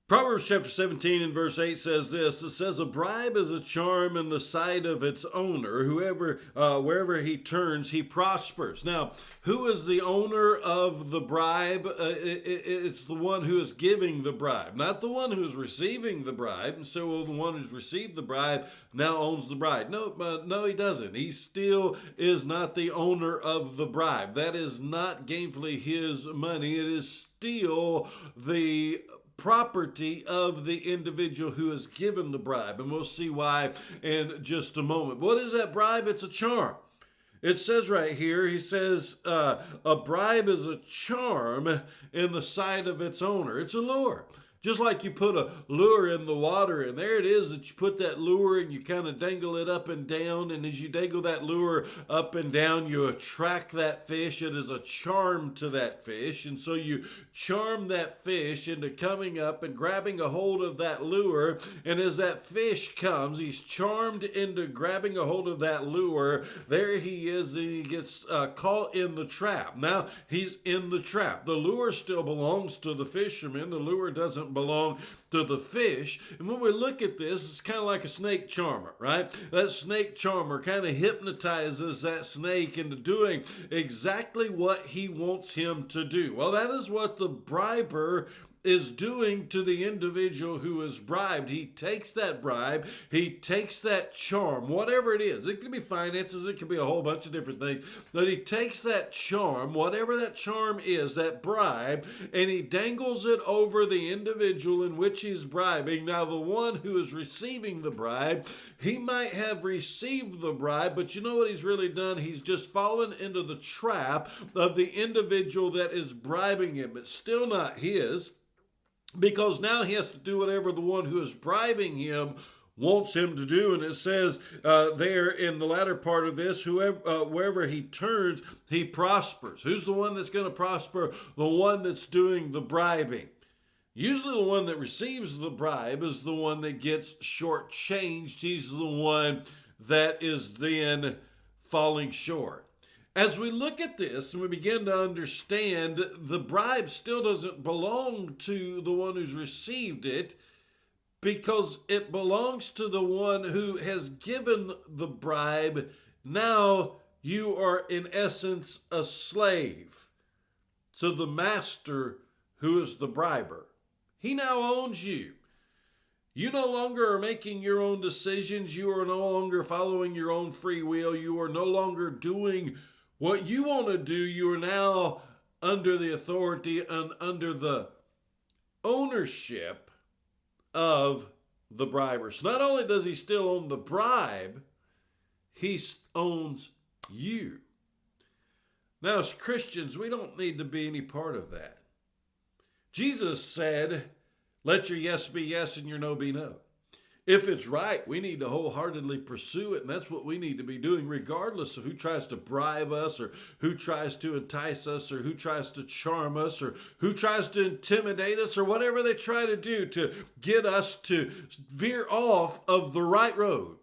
Proverbs chapter 17 and verse 8 says this. It says, a bribe is a charm in the sight of its owner. Wherever he turns, he prospers. Now, who is the owner of the bribe? It's the one who is giving the bribe, not the one who is receiving the bribe. And so the one who's received the bribe now owns the bribe. No, he doesn't. He still is not the owner of the bribe. That is not gainfully his money. It is still the property of the individual who has given the bribe. And we'll see why in just a moment. What is that bribe? It's a charm. It says right here, he says, a bribe is a charm in the sight of its owner. It's a lure. Just like you put a lure in the water, and there it is that you put that lure and you kind of dangle it up and down. And as you dangle that lure up and down, you attract that fish. It is a charm to that fish. And so you charm that fish into coming up and grabbing a hold of that lure. And as that fish comes, he's charmed into grabbing a hold of that lure. There he is, and he gets caught in the trap. Now he's in the trap. The lure still belongs to the fisherman. The lure doesn't belong to the fish. And when we look at this, it's kind of like a snake charmer, right? That snake charmer kind of hypnotizes that snake into doing exactly what he wants him to do. Well, that is what the briber is doing to the individual who is bribed. He takes that bribe, he takes that charm, whatever it is. It can be finances, it can be a whole bunch of different things. But he takes that charm, whatever that charm is, that bribe, and he dangles it over the individual in which he's bribing. Now, the one who is receiving the bribe, he might have received the bribe, but you know what he's really done? He's just fallen into the trap of the individual that is bribing him. It's still not his, because now he has to do whatever the one who is bribing him wants him to do. And it says there in the latter part of this, wherever he turns, he prospers. Who's the one that's going to prosper? The one that's doing the bribing. Usually the one that receives the bribe is the one that gets shortchanged. He's the one that is then falling short. As we look at this and we begin to understand, the bribe still doesn't belong to the one who's received it, because it belongs to the one who has given the bribe. Now you are in essence a slave to the master who is the briber. He now owns you. You no longer are making your own decisions. You are no longer following your own free will. You are no longer doing what you want to do. You are now under the authority and under the ownership of the briber. So not only does he still own the bribe, he owns you. Now, as Christians, we don't need to be any part of that. Jesus said, let your yes be yes and your no be no. If it's right, we need to wholeheartedly pursue it, and that's what we need to be doing, regardless of who tries to bribe us or who tries to entice us or who tries to charm us or who tries to intimidate us or whatever they try to do to get us to veer off of the right road.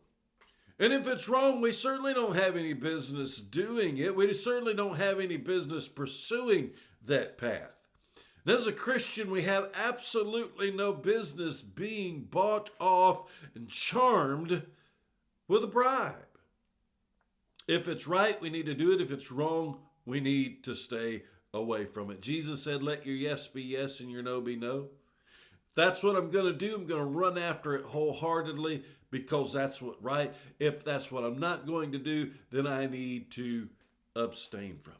And if it's wrong, we certainly don't have any business doing it. We certainly don't have any business pursuing that path. And as a Christian, we have absolutely no business being bought off and charmed with a bribe. If it's right, we need to do it. If it's wrong, we need to stay away from it. Jesus said, let your yes be yes and your no be no. That's what I'm going to do. I'm going to run after it wholeheartedly because that's what's right. If that's what I'm not going to do, then I need to abstain from it.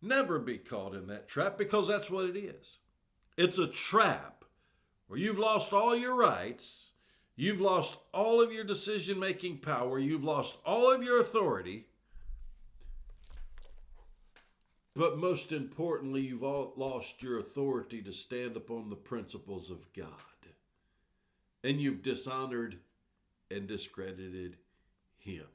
Never be caught in that trap, because that's what it is. It's a trap where you've lost all your rights, you've lost all of your decision-making power, you've lost all of your authority, but most importantly, you've all lost your authority to stand upon the principles of God. And you've dishonored and discredited Him.